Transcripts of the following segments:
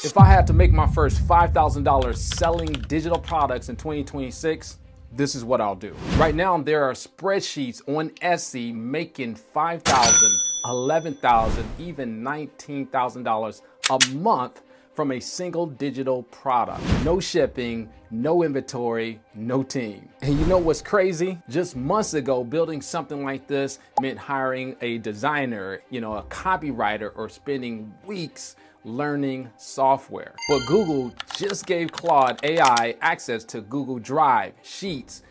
If I had to make my first $5,000 selling digital products in 2026, this is what I'll do. Right now, there are spreadsheets on Etsy making $5,000, $11,000, even $19,000 a month from a single digital product. No shipping, no inventory, no team. And you know what's crazy? Just months ago, building something like this meant hiring a designer, a copywriter, or spending weeks learning software. But Google just gave Claude AI access to Google Drive, Sheets,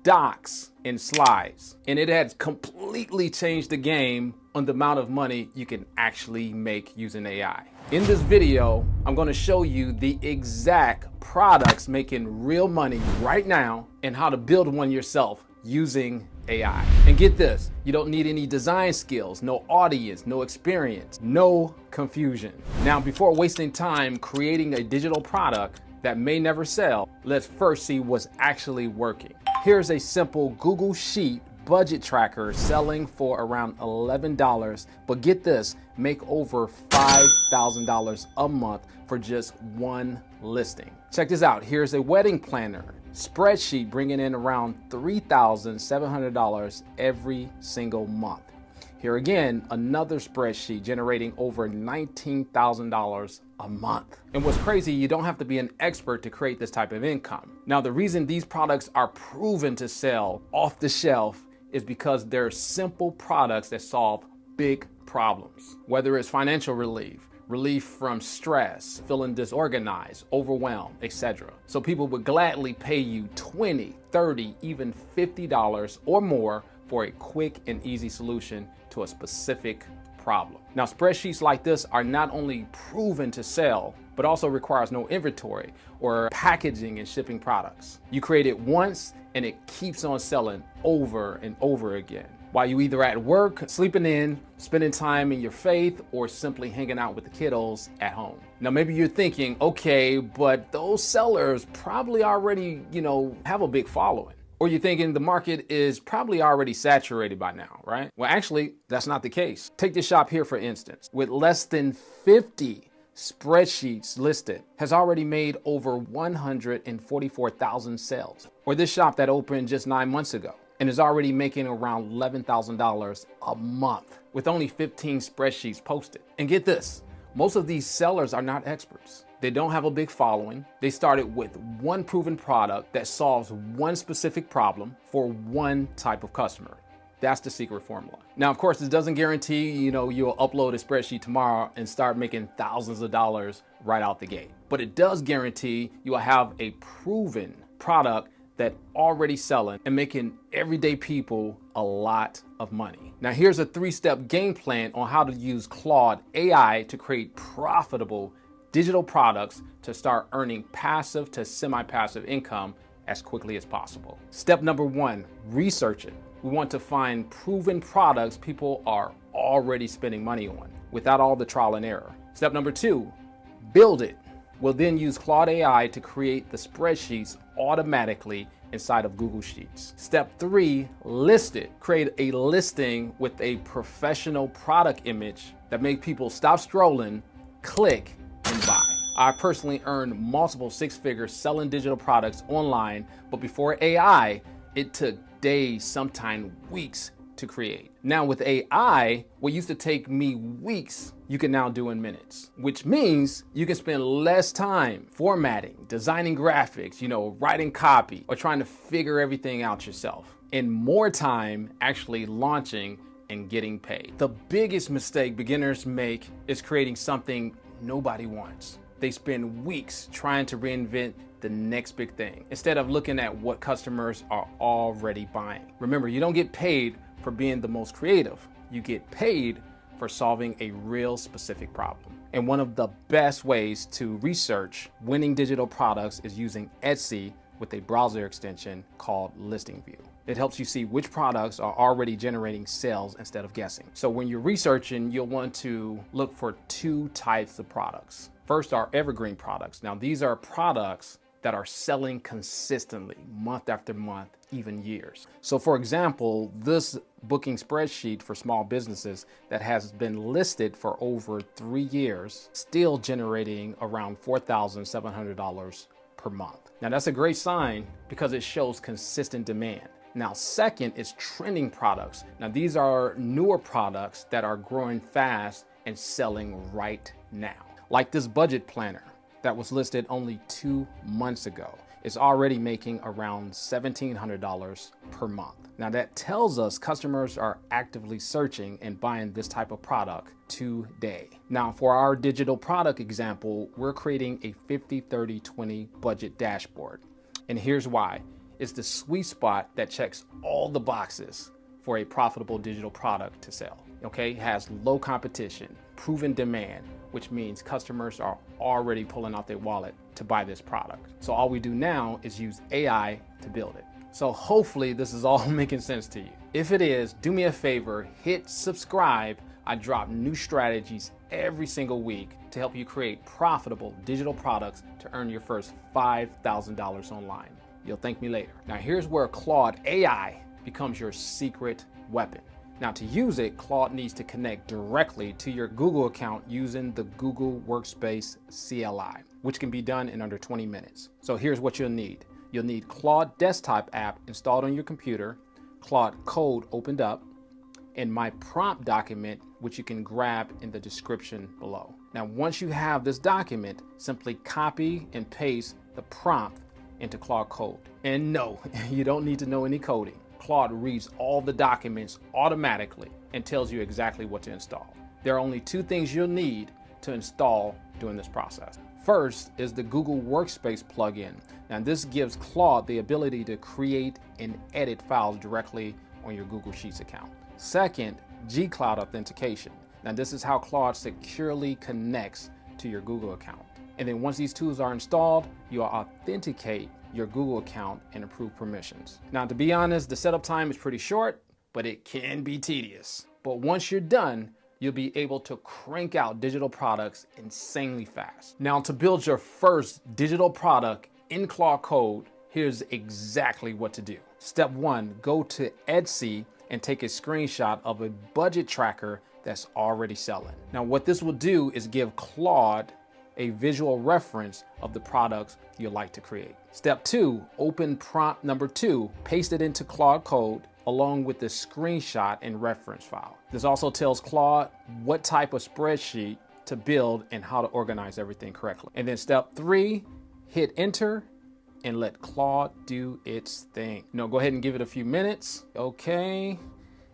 Docs, and Slides. And it has completely changed the game on the amount of money you can actually make using AI. In this video, I'm going to show you the exact products making real money right now and how to build one yourself using AI. And get this, you don't need any design skills, no audience, no experience, no confusion. Now, before wasting time creating a digital product that may never sell, let's first see what's actually working. Here's a simple Google Sheet budget tracker selling for around $11, but get this, make over $5,000 a month for just one listing. Check this out. Here's a wedding planner spreadsheet bringing in around $3,700 every single month. Here again, another spreadsheet generating over $19,000 a month. And what's crazy, you don't have to be an expert to create this type of income. Now, the reason these products are proven to sell off the shelf is because they're simple products that solve big problems. Whether it's financial relief from stress, feeling disorganized, overwhelmed, etc. So people would gladly pay you $20, $30, even $50 or more for a quick and easy solution to a specific problem. Now, spreadsheets like this are not only proven to sell, but also requires no inventory or packaging and shipping products. You create it once and it keeps on selling over and over again, while you either at work, sleeping in, spending time in your faith, or simply hanging out with the kiddos at home. Now, maybe you're thinking, okay, but those sellers probably already, have a big following. Or you're thinking the market is probably already saturated by now, right? Well, actually, that's not the case. Take this shop here, for instance. With less than 50 spreadsheets listed, has already made over 144,000 sales. Or this shop that opened just 9 months ago and is already making around $11,000 a month with only 15 spreadsheets posted. And get this, most of these sellers are not experts. They don't have a big following. They started with one proven product that solves one specific problem for one type of customer. That's the secret formula. Now, of course, this doesn't guarantee, you'll upload a spreadsheet tomorrow and start making thousands of dollars right out the gate. But it does guarantee you will have a proven product that already selling and making everyday people a lot of money. Now, here's a 3-step game plan on how to use Claude AI to create profitable digital products to start earning passive to semi-passive income as quickly as possible. Step number 1, research it. We want to find proven products people are already spending money on without all the trial and error. Step number 2, build it. We'll then use Claude AI to create the spreadsheets automatically inside of Google Sheets. Step 3, list it. Create a listing with a professional product image that makes people stop scrolling, click, and buy. I personally earned multiple 6-figures selling digital products online, but before AI, it took days, sometimes weeks to create. Now with AI, what used to take me weeks, you can now do in minutes, which means you can spend less time formatting, designing graphics, writing copy, or trying to figure everything out yourself, and more time actually launching and getting paid. The biggest mistake beginners make is creating something nobody wants. They spend weeks trying to reinvent the next big thing instead of looking at what customers are already buying. Remember, you don't get paid for being the most creative. You get paid for solving a real specific problem. And one of the best ways to research winning digital products is using Etsy with a browser extension called Listing View. It helps you see which products are already generating sales instead of guessing. So when you're researching, you'll want to look for 2 types of products. First are evergreen products. Now, these are products that are selling consistently month after month, even years. So for example, this booking spreadsheet for small businesses that has been listed for over 3 years, still generating around $4,700 per month. Now that's a great sign because it shows consistent demand. Now, second is trending products. Now these are newer products that are growing fast and selling right now. Like this budget planner that was listed only 2 months ago. It's already making around $1,700 per month. Now that tells us customers are actively searching and buying this type of product today. Now for our digital product example, we're creating a 50-30-20 budget dashboard. And here's why. It's the sweet spot that checks all the boxes for a profitable digital product to sell. Okay, it has low competition, proven demand, which means customers are already pulling out their wallet to buy this product. So all we do now is use AI to build it. So hopefully this is all making sense to you. If it is, do me a favor, hit subscribe. I drop new strategies every single week to help you create profitable digital products to earn your first $5,000 online. You'll thank me later. Now here's where Claude AI becomes your secret weapon. Now to use it, Claude needs to connect directly to your Google account using the Google Workspace CLI, which can be done in under 20 minutes. So here's what you'll need. You'll need Claude desktop app installed on your computer, Claude code opened up, and my prompt document, which you can grab in the description below. Now once you have this document, simply copy and paste the prompt into Claude code. And no, you don't need to know any coding. Claude reads all the documents automatically and tells you exactly what to install. There are only 2 things you'll need to install during this process. First is the Google Workspace plugin. Now this gives Claude the ability to create and edit files directly on your Google Sheets account. Second, G-Cloud authentication. Now this is how Claude securely connects to your Google account. And then once these tools are installed, you'll authenticate your Google account and approve permissions. Now, to be honest, the setup time is pretty short, but it can be tedious. But once you're done, you'll be able to crank out digital products insanely fast. Now, to build your first digital product in Claude Code, here's exactly what to do. Step 1, go to Etsy and take a screenshot of a budget tracker that's already selling. Now, what this will do is give Claude a visual reference of the products you'd like to create. Step 2, open prompt number 2, paste it into Claude Code along with the screenshot and reference file. This also tells Claude what type of spreadsheet to build and how to organize everything correctly. And then step 3, hit enter and let Claude do its thing. Now go ahead and give it a few minutes. Okay.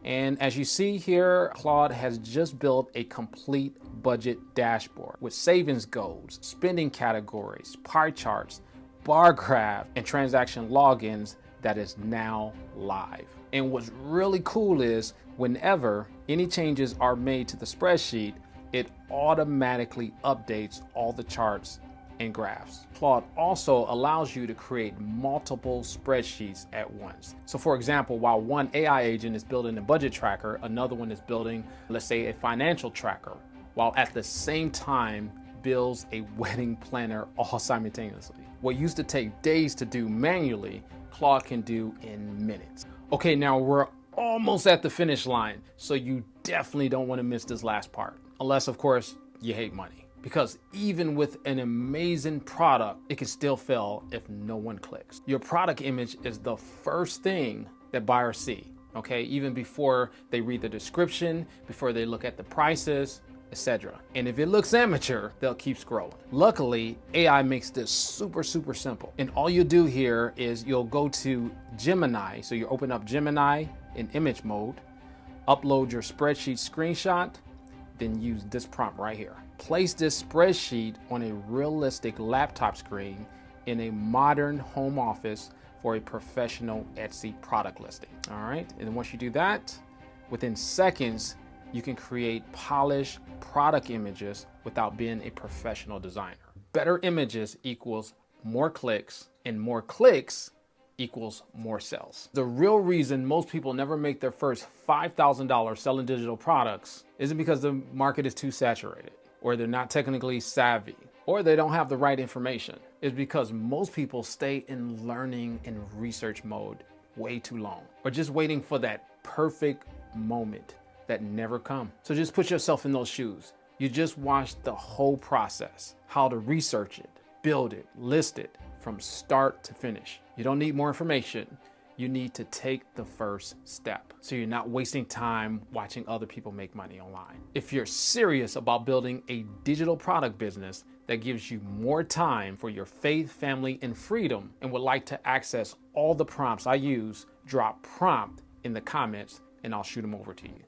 And as you see here, Claude has just built a complete budget dashboard with savings goals, spending categories, pie charts, bar graph, and transaction logins that is now live. And what's really cool is whenever any changes are made to the spreadsheet, it automatically updates all the charts and graphs. Claude also allows you to create multiple spreadsheets at once. So for example, while one AI agent is building a budget tracker, another one is building, let's say, a financial tracker, while at the same time builds a wedding planner all simultaneously. What used to take days to do manually, Claude can do in minutes. Okay, now we're almost at the finish line, so you definitely don't want to miss this last part, unless of course you hate money. Because even with an amazing product, it can still fail if no one clicks. Your product image is the first thing that buyers see, okay? Even before they read the description, before they look at the prices, etc. And if it looks amateur, they'll keep scrolling. Luckily, AI makes this super simple. And all you do here is you'll go to Gemini. So you open up Gemini in image mode, upload your spreadsheet screenshot, then use this prompt right here. Place this spreadsheet on a realistic laptop screen in a modern home office for a professional Etsy product listing. All right, and then once you do that, within seconds, you can create polished product images without being a professional designer. Better images equals more clicks, and more clicks equals more sales. The real reason most people never make their first $5,000 selling digital products isn't because the market is too saturated or they're not technically savvy. or they don't have the right information. It's because most people stay in learning and research mode way too long, or just waiting for that perfect moment that never come. So just put yourself in those shoes. You just watched the whole process, how to research it, build it, list it from start to finish. You don't need more information. You need to take the first step so you're not wasting time watching other people make money online. If you're serious about building a digital product business that gives you more time for your faith, family, and freedom, and would like to access all the prompts I use, drop prompt in the comments and I'll shoot them over to you.